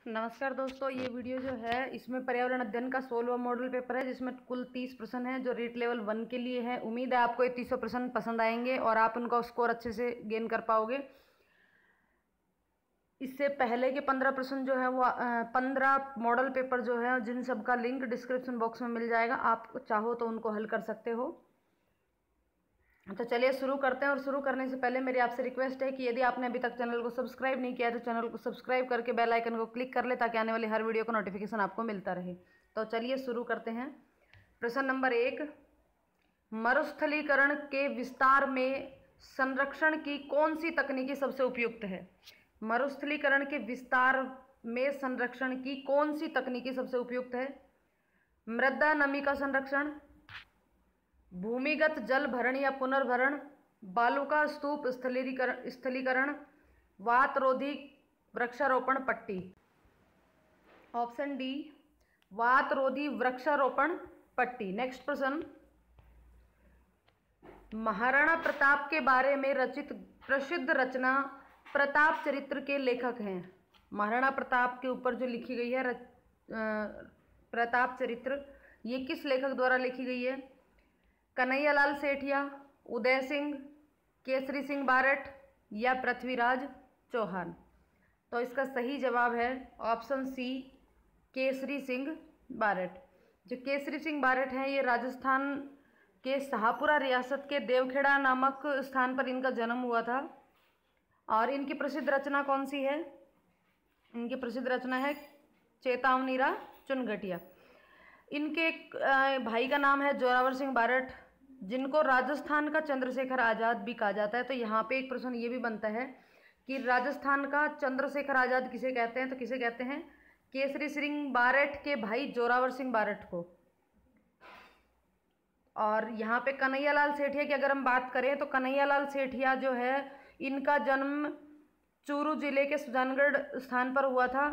नमस्कार दोस्तों, ये वीडियो जो है इसमें पर्यावरण अध्ययन का 16वां मॉडल पेपर है जिसमें कुल 30 प्रश्न है जो रीट लेवल 1 के लिए है। उम्मीद है आपको ये 30 प्रश्न पसंद आएंगे और आप उनका स्कोर अच्छे से गेन कर पाओगे। इससे पहले के 15 प्रश्न जो है वो 15 मॉडल पेपर जो है जिन सब का लिंक डिस्क्रिप्शन बॉक्स में मिल जाएगा, आप चाहो तो उनको हल कर सकते हो। तो चलिए शुरू करते हैं। और शुरू करने से पहले मेरी आपसे रिक्वेस्ट है कि यदि आपने अभी तक चैनल को सब्सक्राइब नहीं किया है तो चैनल को सब्सक्राइब करके बेल आइकन को क्लिक कर ले ताकि आने वाली हर वीडियो का नोटिफिकेशन आपको मिलता रहे। तो चलिए शुरू करते हैं। प्रश्न नंबर 1, मरुस्थलीकरण के विस्तार में संरक्षण की कौन सी तकनीकी सबसे उपयुक्त है? मरुस्थलीकरण के विस्तार में संरक्षण की कौन सी तकनीकी सबसे उपयुक्त है? मृदा नमी का संरक्षण, भूमिगत जल भरण या पुनर्भरण, बालुका स्तूप स्थलीकरण, वातरोधी वृक्षारोपण पट्टी। ऑप्शन डी, वातरोधी वृक्षारोपण पट्टी। नेक्स्ट प्रश्न, महाराणा प्रताप के बारे में रचित प्रसिद्ध रचना प्रताप चरित्र के लेखक हैं। महाराणा प्रताप के ऊपर जो लिखी गई है प्रताप चरित्र, ये किस लेखक द्वारा लिखी गई है? कन्हैयालाल सेठिया, उदय सिंह, केसरी सिंह बारठ या पृथ्वीराज चौहान। तो इसका सही जवाब है ऑप्शन सी, केसरी सिंह बारठ। जो केसरी सिंह बारठ हैं ये राजस्थान के शाहपुरा रियासत के देवखेड़ा नामक स्थान पर इनका जन्म हुआ था। और इनकी प्रसिद्ध रचना कौन सी है? इनकी प्रसिद्ध रचना है चेतावनीरा चुनगटिया। इनके एक भाई का नाम है जोरावर सिंह बारठ, जिनको राजस्थान का चंद्रशेखर आज़ाद भी कहा जाता है। तो यहाँ पे एक प्रश्न ये भी बनता है कि राजस्थान का चंद्रशेखर आज़ाद किसे कहते हैं? तो किसे कहते हैं? केसरी सिंह बारठ के भाई जोरावर सिंह बारठ को। और यहाँ पे कन्हैयालाल सेठिया की अगर हम बात करें तो कन्हैयालाल सेठिया जो है इनका जन्म चूरू जिले के सुजानगढ़ स्थान पर हुआ था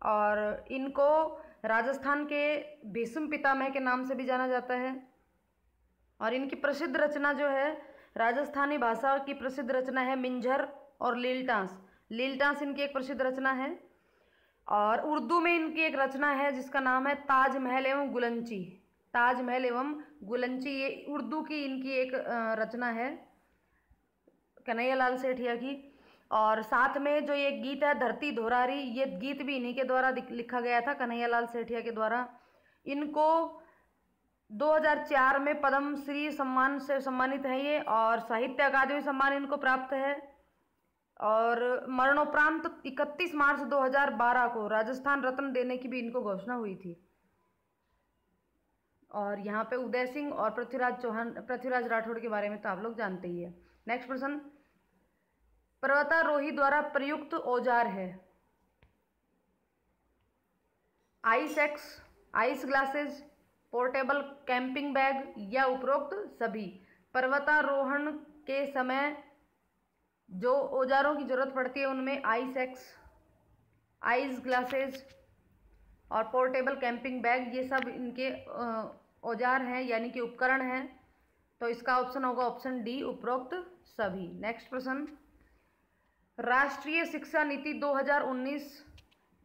और इनको राजस्थान के भीष्म पितामह के नाम से भी जाना जाता है। और इनकी प्रसिद्ध रचना जो है राजस्थानी भाषा की प्रसिद्ध रचना है मिंजर और लीलटास। लीलटास इनकी एक प्रसिद्ध रचना है। और उर्दू में इनकी एक रचना है जिसका नाम है ताजमहल एवं गुलंची। ताजमहल एवं गुलंची ये उर्दू की इनकी एक रचना है कन्हैयालाल सेठिया की। और साथ में जो ये गीत है धरती धोरारी, ये गीत भी इन्हीं के द्वारा लिखा गया था, कन्हैयालाल सेठिया के द्वारा। इनको 2004 में पद्म श्री सम्मान से सम्मानित है ये, और साहित्य अकादमी सम्मान इनको प्राप्त है। और मरणोपरांत 31 मार्च 2012 को राजस्थान रत्न देने की भी इनको घोषणा हुई थी। और यहाँ पे उदय सिंह और पृथ्वीराज राठौड़ के बारे में तो आप लोग जानते ही है। नेक्स्ट प्रश्न, पर्वतारोही द्वारा प्रयुक्त औजार है ice axe, ice glasses, portable camping bag या उपरोक्त सभी। पर्वतारोहण के समय जो औजारों की जरूरत पड़ती है उनमें आइस एक्स, आइस ग्लासेस और पोर्टेबल कैंपिंग बैग ये सब इनके औजार हैं यानी कि उपकरण हैं। तो इसका ऑप्शन होगा ऑप्शन डी, उपरोक्त सभी। नेक्स्ट प्रश्न, राष्ट्रीय शिक्षा नीति 2019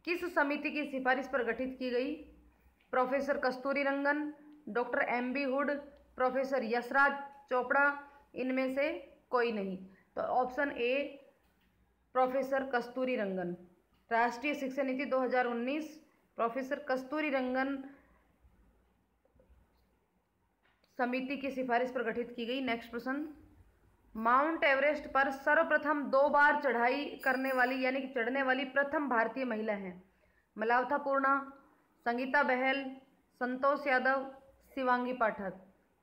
किस समिति की सिफारिश पर गठित की गई? Professor Kasturi Rangan, doctor M B. Hood, professor Yashraj Chopra, इनमें से कोई नहीं। तो ऑप्शन ए, प्रोफेसर कस्तूरी रंगन। राष्ट्रीय शिक्षा नीति 2019 प्रोफेसर कस्तूरी रंगन समिति की सिफारिश पर गठित की गई। नेक्स्ट प्रश्न, माउंट एवरेस्ट पर सर्वप्रथम 2 बार चढ़ाई करने वाली यानी कि चढ़ने वाली प्रथम भारतीय महिला हैं? मलावथा पूर्णा, संगीता बहल, संतोष यादव, शिवांगी पाठक।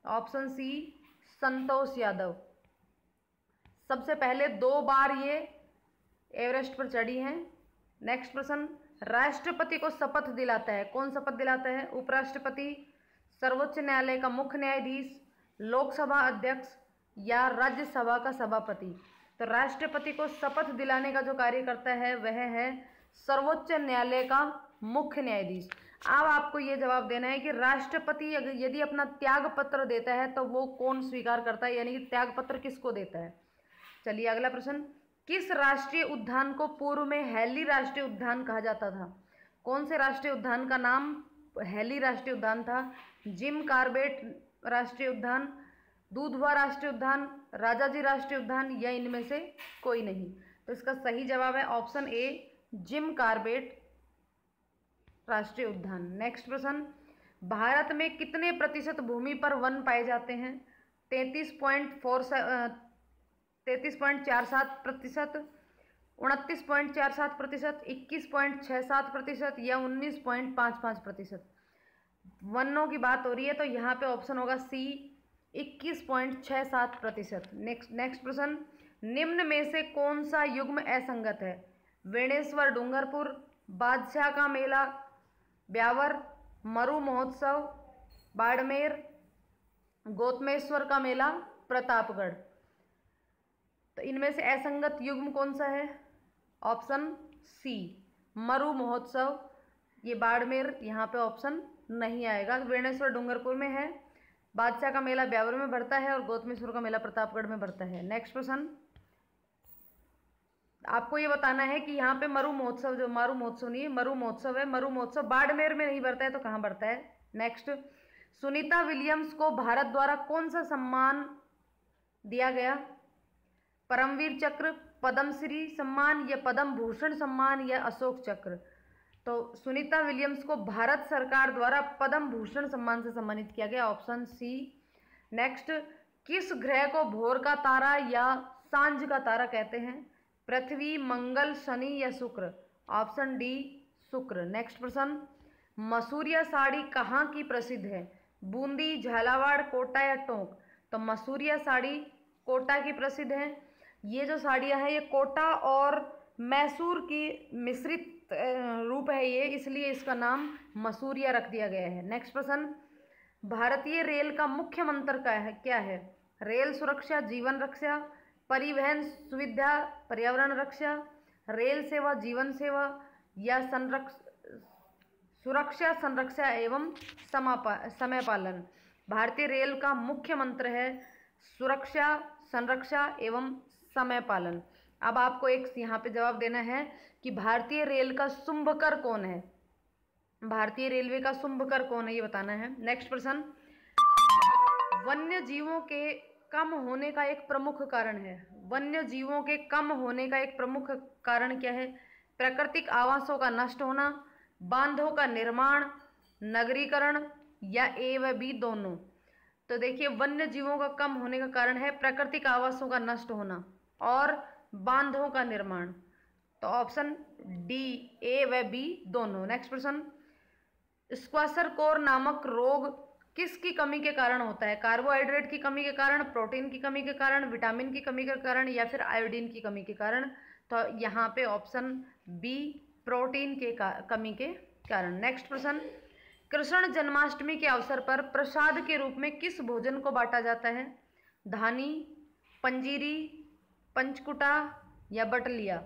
Option C, Santosh Yadav. सबसे पहले 2 बार ये एवरेस्ट पर चढ़ी हैं। नेक्स्ट प्रश्न, राष्ट्रपति को शपथ दिलाता है, कौन शपथ दिलाता है? उपराष्ट्रपति, सर्वोच्च न्यायालय का मुख्य न्यायाधीश, लोकसभा अध्यक्ष या राज्यसभा का सभापति। तो राष्ट्रपति को शपथ दिलाने का जो कार्य करता है वह है सर्वोच्च न्यायालय का मुख्य न्यायाधीश। अब आपको ये जवाब देना है कि राष्ट्रपति यदि अपना त्याग पत्र देता है तो वो कौन स्वीकार करता है, यानी कि त्याग पत्र किसको देता है। चलिए अगला प्रश्न, किस राष्ट्रीय उद्यान को पूर्व में हैली राष्ट्रीय उद्यान कहा जाता था? कौन से राष्ट्रीय उद्यान का नाम हेली राष्ट्रीय उद्यान था? जिम कॉर्बेट राष्ट्रीय उद्यान, दूधवा राष्ट्रीय उद्यान, राजाजी राष्ट्रीय उद्यान या इनमें से कोई नहीं? तो इसका सही जवाब है ऑप्शन ए, जिम कॉर्बेट राष्ट्रीय उद्यान। नेक्स्ट प्रश्न, भारत में कितने प्रतिशत भूमि पर वन पाए जाते हैं? 33.47%, 29.47%, 21.67% या 19.55%? वनों की बात हो रही है तो यहाँ पे ऑप्शन होगा सी, 21.67%। नेक्स्ट प्रश्न, निम्न में से कौन सा युग्म असंगत है? बेणेश्वर डूंगरपुर, बादशाह का मेला ब्यावर, मरु महोत्सव बाड़मेर, गौतमेश्वर का मेला प्रतापगढ़। तो इनमें से असंगत युग्म कौन सा है? Option C, Maru Mahotsav. ये बाड़मेर यहाँ पे ऑप्शन नहीं आएगा। बेणेश्वर डूंगरपुर में है, बादशाह का मेला ब्यावर में बढ़ता है और गौतमेश्वर का मेला प्रतापगढ़ में बढ़ता है। नेक्स्ट प्रश्न, आपको ये बताना है कि यहाँ पे मरु महोत्सव, जो मरु महोत्सव नहीं है, मरु महोत्सव है, मरु महोत्सव बाड़मेर में नहीं बढ़ता है तो कहाँ बढ़ता है? नेक्स्ट, सुनीता विलियम्स को भारत द्वारा कौन सा सम्मान दिया गया? परमवीर चक्र, पद्मश्री सम्मान या पद्म भूषण सम्मान या अशोक चक्र? तो सुनीता विलियम्स को भारत सरकार द्वारा पद्म भूषण सम्मान से सम्मानित किया गया, ऑप्शन सी। नेक्स्ट, किस ग्रह को भोर का तारा या सांझ का तारा कहते हैं? पृथ्वी, मंगल, शनि या शुक्र? ऑप्शन डी, शुक्र। नेक्स्ट प्रश्न, मसूरिया साड़ी कहाँ की प्रसिद्ध है? बूंदी, झालावाड़, कोटा या टोंक? तो मसूरिया साड़ी कोटा की प्रसिद्ध है। ये जो साड़ियाँ हैं ये कोटा और मैसूर की मिश्रित रूप है ये, इसलिए इसका नाम मसूरिया रख दिया गया है। नेक्स्ट प्रश्न, भारतीय रेल का मुख्य मंत्र क्या है? रेल सुरक्षा जीवन रक्षा, परिवहन सुविधा पर्यावरण रक्षा, रेल सेवा जीवन सेवा या सुरक्षा संरक्षा एवं समय पालन? भारतीय रेल का मुख्य मंत्र है सुरक्षा, संरक्षा एवं समय पालन। अब आपको एक यहाँ पे जवाब देना है कि भारतीय रेल का शुंभकर कौन है? भारतीय रेलवे का शुंभकर कौन है ये बताना है। नेक्स्ट प्रश्न, वन्य जीवों के कम होने का एक प्रमुख कारण है। वन्य जीवों के कम होने का एक प्रमुख कारण क्या है? प्राकृतिक आवासों का नष्ट होना, बांधों का निर्माण, नगरीकरण या ए व बी दोनों? तो देखिए, वन्य जीवों का कम होने का कारण है प्राकृतिक आवासों का नष्ट होना और बांधों का निर्माण। तो ऑप्शन डी, ए व बी दोनों। नेक्स्ट प्रश्न, स्क्वाशरकोर नामक रोग किसकी कमी के कारण होता है? कार्बोहाइड्रेट की कमी के कारण, प्रोटीन की कमी के कारण, विटामिन की कमी के कारण या फिर आयोडीन की कमी के कारण? तो यहाँ पे ऑप्शन बी, प्रोटीन के कमी के कारण। नेक्स्ट प्रश्न, कृष्ण जन्माष्टमी के अवसर पर प्रसाद के रूप में किस भोजन को बांटा जाता है? धानी, पंजीरी, पंचकुटा या बटलिया?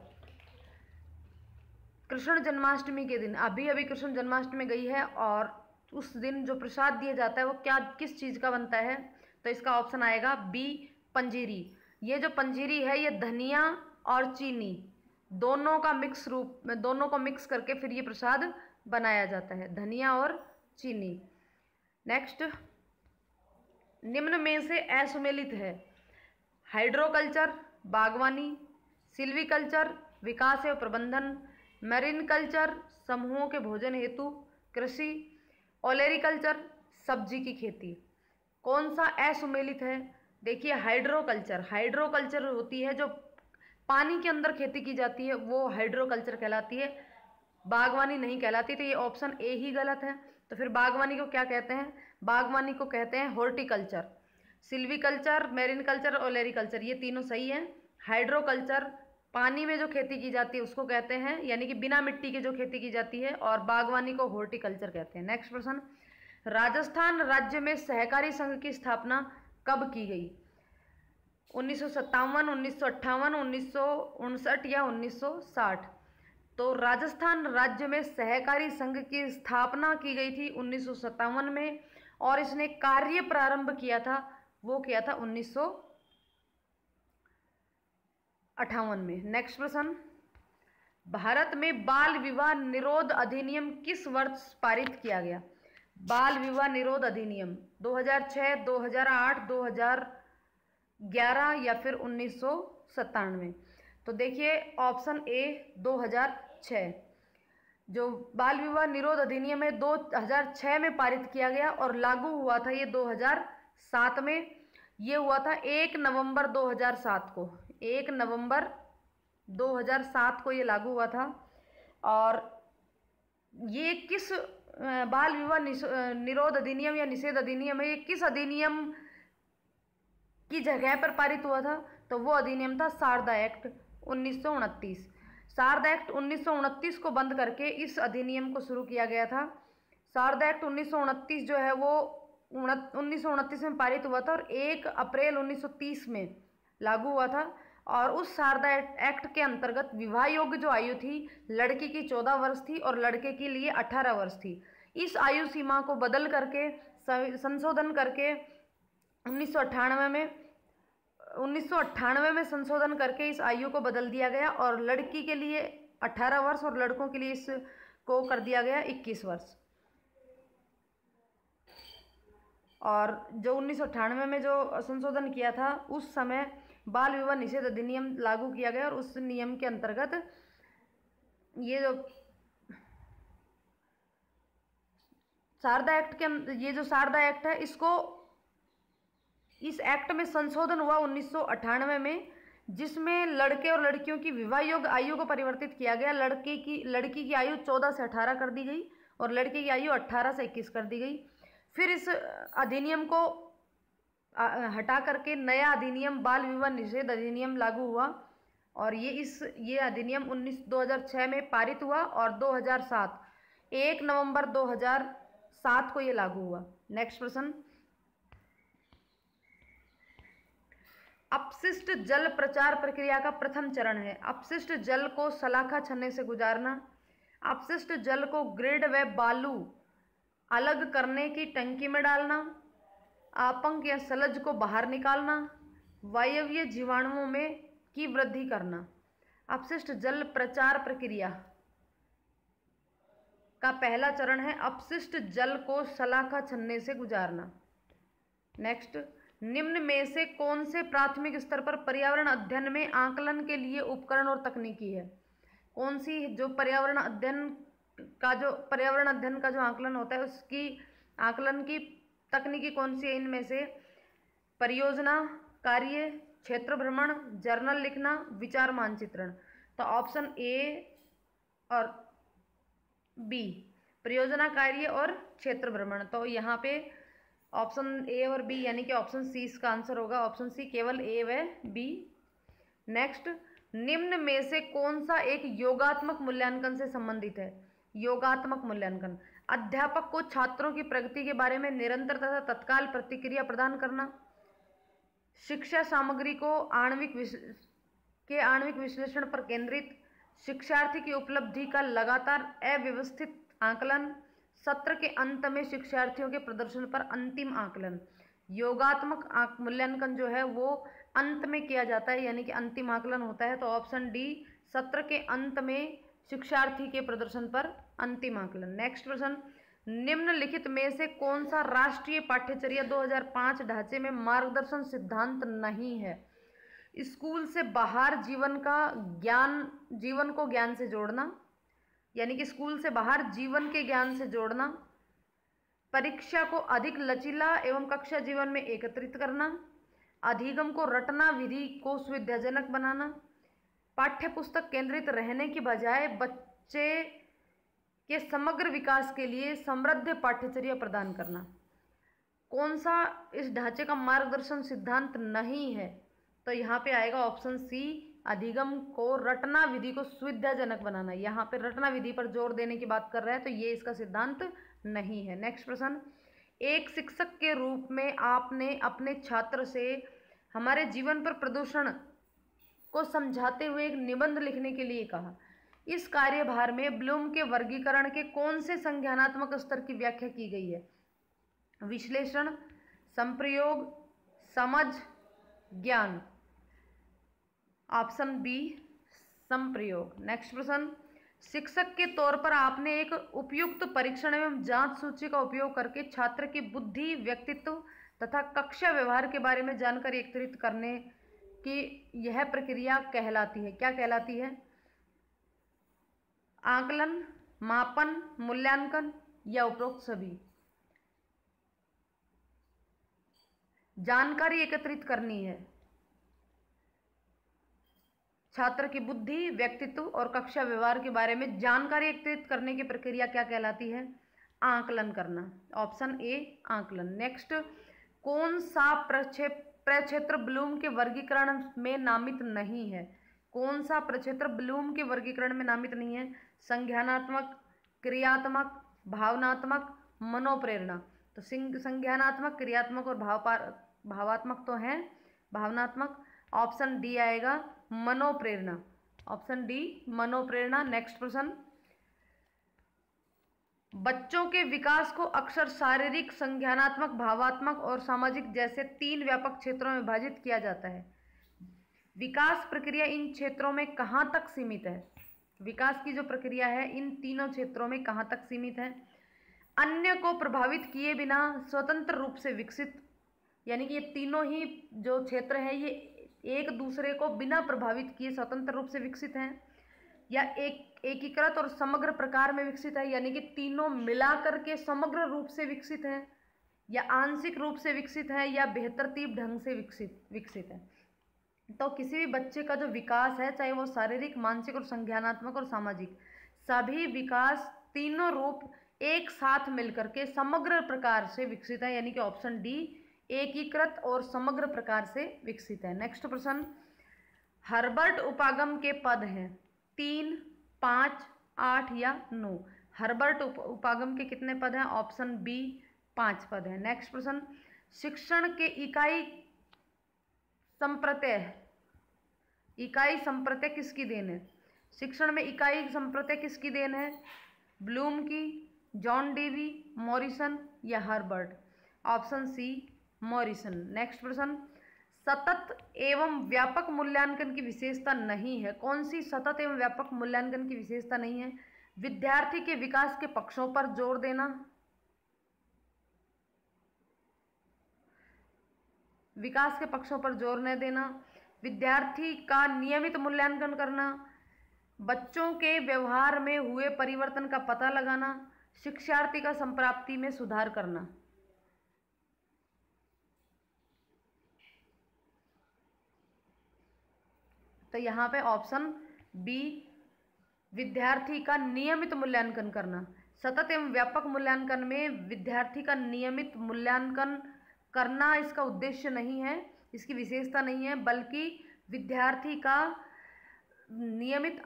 कृष्ण जन्माष्टमी के दिन, अभी कृष्ण जन्माष्टमी गई है और उस दिन जो प्रसाद दिया जाता है वो किस चीज़ का बनता है? तो इसका ऑप्शन आएगा बी, पंजीरी। ये जो पंजीरी है ये धनिया और चीनी दोनों का मिक्स रूप में, दोनों को मिक्स करके फिर ये प्रसाद बनाया जाता है, धनिया और चीनी। नेक्स्ट, निम्न में से असुमेलित है? हाइड्रोकल्चर, बागवानी, सिल्वीकल्चर, विकास एवं प्रबंधन, मैरीन कल्चर, समूहों के भोजन हेतु कृषि, ओलेरिकल्चर, सब्जी की खेती? कौन सा असुमेलित है? देखिए, हाइड्रोकल्चर। हाइड्रोकल्चर होती है जो पानी के अंदर खेती की जाती है, वो हाइड्रोकल्चर कहलाती है, बागवानी नहीं कहलाती। तो ये ऑप्शन ए ही गलत है। तो फिर बागवानी को क्या कहते हैं? बागवानी को कहते हैं horticulture. Silviculture, marine culture, olericulture ये तीनों सही हैं। हाइड्रोकल्चर पानी में जो खेती की जाती है उसको कहते हैं, यानी कि बिना मिट्टी के जो खेती की जाती है, और बागवानी को हॉर्टिकल्चर कहते हैं। नेक्स्ट प्रश्न, राजस्थान राज्य में सहकारी संघ की स्थापना कब की गई? 1957, 1958, 1959 या 1960? तो राजस्थान राज्य में सहकारी संघ की स्थापना की गई थी 1957 में, और इसने कार्य प्रारंभ किया था, वो किया था 1958 में। नेक्स्ट प्रश्न, भारत में बाल विवाह निरोध अधिनियम किस वर्ष पारित किया गया? बाल विवाह निरोध अधिनियम 2006, 2008, 2011 या फिर 1997? तो देखिए ऑप्शन ए 2006। जो बाल विवाह निरोध अधिनियम है 2006 में पारित किया गया और लागू हुआ था ये 2007 में। ये हुआ था 1 नवंबर 2007 को। 1 नवंबर 2007 को ये लागू हुआ था। और ये किस बाल विवाह निरोध अधिनियम या निषेध अधिनियम है, ये किस अधिनियम की जगह पर पारित हुआ था? तो वो अधिनियम था शारदा एक्ट 1929। शारदा एक्ट 1929 को बंद करके इस अधिनियम को शुरू किया गया था। शारदा एक्ट 1929 जो है वो 1929 में पारित हुआ था और 1 अप्रैल 1930 में लागू हुआ था। और उस शारदा एक्ट के अंतर्गत विवाह योग्य जो आयु थी लड़की की 14 वर्ष थी और लड़के के लिए 18 वर्ष थी। इस आयु सीमा को बदल करके संशोधन करके 1998 में संशोधन करके इस आयु को बदल दिया गया और लड़की के लिए 18 वर्ष और लड़कों के लिए इसको कर दिया गया 21 वर्ष। और जो 1998 में जो संशोधन किया था उस समय बाल विवाह निषेध अधिनियम लागू किया गया और उस नियम के अंतर्गत ये जो शारदा एक्ट है इस एक्ट में संशोधन हुआ 1998 में, जिसमें लड़के और लड़कियों की विवाह योग्य आयु को परिवर्तित किया गया। लड़की की आयु 14 से 18 कर दी गई और लड़के की आयु 18 से 21 कर दी गई। फिर इस अधिनियम को हटा करके नया अधिनियम बाल विवाह निषेध अधिनियम लागू हुआ और ये अधिनियम 2006 में पारित हुआ और 2007 1 नवंबर 2007 को ये लागू हुआ। नेक्स्ट प्रश्न, अपशिष्ट जल प्रचार प्रक्रिया का प्रथम चरण है। अपशिष्ट जल को सलाखा छन्ने से गुजारना, अपशिष्ट जल को ग्रेड व बालू अलग करने की टंकी में डालना, आपंक या सलज को बाहर निकालना, वायवीय जीवाणुओं में की वृद्धि करना। अपशिष्ट जल प्रचार प्रक्रिया का पहला चरण है अपशिष्ट जल को सलाखा छन्ने से गुजारना। नेक्स्ट, निम्न में से कौन से प्राथमिक स्तर पर पर्यावरण अध्ययन में आकलन के लिए उपकरण और तकनीकी है? कौन सी जो पर्यावरण अध्ययन का जो आकलन होता है उसकी आकलन की तकनीकी कौन सी है? इनमें से परियोजना कार्य, क्षेत्र भ्रमण, जर्नल लिखना, विचार मानचित्रण। तो ऑप्शन ए और बी, परियोजना कार्य और क्षेत्र भ्रमण। तो यहाँ पे ऑप्शन ए और बी यानी कि ऑप्शन सी इसका आंसर होगा। ऑप्शन सी केवल ए व बी। नेक्स्ट, निम्न में से कौन सा एक योगात्मक मूल्यांकन से संबंधित है? योगात्मक मूल्यांकन, अध्यापक को छात्रों की प्रगति के बारे में निरंतर तथा तत्काल प्रतिक्रिया प्रदान करना, शिक्षा सामग्री को आणविक विश्लेषण पर केंद्रित, शिक्षार्थी की उपलब्धि का लगातार अव्यवस्थित आकलन, सत्र के अंत में शिक्षार्थियों के प्रदर्शन पर अंतिम आकलन। योगात्मक मूल्यांकन जो है वो अंत में किया जाता है यानी कि अंतिम आकलन होता है। तो ऑप्शन डी, सत्र के अंत में शिक्षार्थी के प्रदर्शन पर अंतिम आकलन। नेक्स्ट प्रश्न, निम्नलिखित में से कौन सा राष्ट्रीय पाठ्यचर्या 2005 ढांचे में मार्गदर्शन सिद्धांत नहीं है? स्कूल से बाहर जीवन को ज्ञान से जोड़ना, यानी कि स्कूल से बाहर जीवन के ज्ञान से जोड़ना, परीक्षा को अधिक लचीला एवं कक्षा जीवन में एकत्रित करना, अधिगम को रटना विधि को सुविधाजनक बनाना, पाठ्य पुस्तक केंद्रित रहने की बजाय बच्चे के समग्र विकास के लिए समृद्ध पाठ्यचर्या प्रदान करना। कौन सा इस ढांचे का मार्गदर्शन सिद्धांत नहीं है? तो यहाँ पे आएगा ऑप्शन सी, अधिगम को रटना विधि को सुविधाजनक बनाना। यहाँ पे रटना विधि पर जोर देने की बात कर रहा है तो ये इसका सिद्धांत नहीं है। नेक्स्ट प्रश्न, एक शिक्षक के रूप में आपने अपने छात्र से हमारे जीवन पर प्रदूषण को समझाते हुए एक निबंध लिखने के लिए कहा। इस कार्यभार में ब्लूम के वर्गीकरण के कौन से संज्ञानात्मक स्तर की व्याख्या की गई है? विश्लेषण, संप्रयोग, समझ, ज्ञान। Option B, संप्रयोग। नेक्स्ट प्रश्न, शिक्षक के तौर पर आपने एक उपयुक्त परीक्षण एवं जांच सूची का उपयोग करके छात्र की बुद्धि, व्यक्तित्व तथा कक्षा व्यवहार के बारे में जानकारी एकत्रित करने की यह प्रक्रिया कहलाती है। क्या कहलाती है? आकलन, मापन, मूल्यांकन या उपरोक्त सभी। जानकारी एकत्रित करनी है। छात्र की बुद्धि, व्यक्तित्व और कक्षा व्यवहार के बारे में जानकारी एकत्रित करने की प्रक्रिया क्या कहलाती है? आकलन करना। ऑप्शन ए आकलन। नेक्स्ट, कौन सा प्रक्षेत्र ब्लूम के वर्गीकरण में नामित नहीं है? कौन सा प्रक्षेत्र ब्लूम के वर्गीकरण में नामित नहीं है? संज्ञानात्मक, क्रियात्मक, भावनात्मक, मनोप्रेरणा। तो संज्ञानात्मक, क्रियात्मक और भावात्मक तो हैं, भावनात्मक। ऑप्शन डी आएगा मनोप्रेरणा। ऑप्शन डी मनोप्रेरणा। नेक्स्ट प्रश्न, बच्चों के विकास को अक्सर शारीरिक, संज्ञानात्मक, भावात्मक और सामाजिक जैसे 3 व्यापक क्षेत्रों में विभाजित किया जाता है। विकास प्रक्रिया इन क्षेत्रों में कहाँ तक सीमित है? विकास की जो प्रक्रिया है इन तीनों क्षेत्रों में कहाँ तक सीमित है? अन्य को प्रभावित किए बिना स्वतंत्र रूप से विकसित, यानी कि ये तीनों ही जो क्षेत्र हैं ये एक दूसरे को बिना प्रभावित किए स्वतंत्र रूप से विकसित हैं, या एकीकृत और समग्र प्रकार में विकसित है, यानी कि तीनों मिलाकर के समग्र रूप से विकसित हैं, या आंशिक रूप से विकसित है, या बेहतरतीब ढंग से विकसित है। तो किसी भी बच्चे का जो विकास है, चाहे वो शारीरिक, मानसिक और संज्ञानात्मक और सामाजिक, सभी विकास तीनों रूप एक साथ मिलकर के समग्र प्रकार से विकसित है, यानी कि ऑप्शन डी एकीकृत और समग्र प्रकार से विकसित है। नेक्स्ट प्रश्न, हर्बर्ट उपागम के पद हैं 3, 5, 8 या 9। हर्बर्ट उपागम के कितने पद हैं? ऑप्शन बी 5 पद हैं। नेक्स्ट प्रश्न, शिक्षण के इकाई संप्रत्यय किसकी देन है? शिक्षण में इकाई संप्रत्यय किसकी देन है? ब्लूम की, जॉन डेवी, मॉरिसन या Herbert. Option C Morrison. Next प्रश्न, सतत एवं व्यापक मूल्यांकन की विशेषता नहीं है। कौन सी सतत एवं व्यापक मूल्यांकन की विशेषता नहीं है? विद्यार्थी के विकास के पक्षों पर जोर देना, विकास के पक्षों पर जोर न देना, विद्यार्थी का नियमित मूल्यांकन करना, बच्चों के व्यवहार में हुए परिवर्तन का पता लगाना, शिक्षार्थी का संप्राप्ति में सुधार करना। तो यहाँ पे ऑप्शन बी विद्यार्थी का नियमित मूल्यांकन करना। सतत एवं व्यापक मूल्यांकन में विद्यार्थी का नियमित मूल्यांकन करना इसका उद्देश्य नहीं है, इसकी विशेषता नहीं है, बल्कि विद्यार्थी का नियमित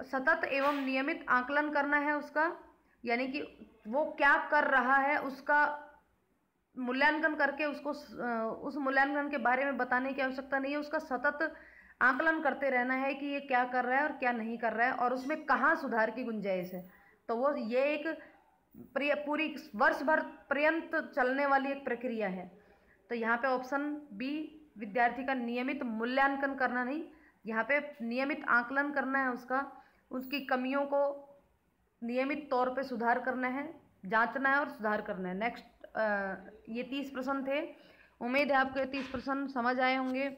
सतत एवं नियमित आकलन करना है उसका, यानी कि वो क्या कर रहा है उसका मूल्यांकन करके उसको उस मूल्यांकन के बारे में बताने की आवश्यकता नहीं है, उसका सतत आकलन करते रहना है कि ये क्या कर रहा है और क्या नहीं कर रहा है और उसमें कहाँ सुधार की गुंजाइश है। तो वो ये एक पूरी वर्ष भर पर्यंत चलने वाली एक प्रक्रिया है। तो यहाँ पे ऑप्शन बी विद्यार्थी का नियमित मूल्यांकन करना नहीं, यहाँ पे नियमित आकलन करना है उसका, उसकी कमियों को नियमित तौर पे सुधार करना है, जांचना है और सुधार करना है। नेक्स्ट ये 30 प्रश्न थे। उम्मीद है आपको ये 30 प्रश्न समझ आए होंगे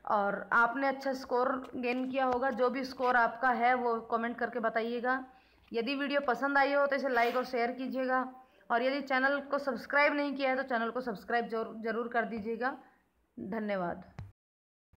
और आपने अच्छा स्कोर गेन किया होगा। जो भी स्कोर आपका है वो कमेंट करके बताइएगा। यदि वीडियो पसंद आई हो तो इसे लाइक और शेयर कीजिएगा, और यदि चैनल को सब्सक्राइब नहीं किया है तो चैनल को सब्सक्राइब जरूर कर दीजिएगा। धन्यवाद।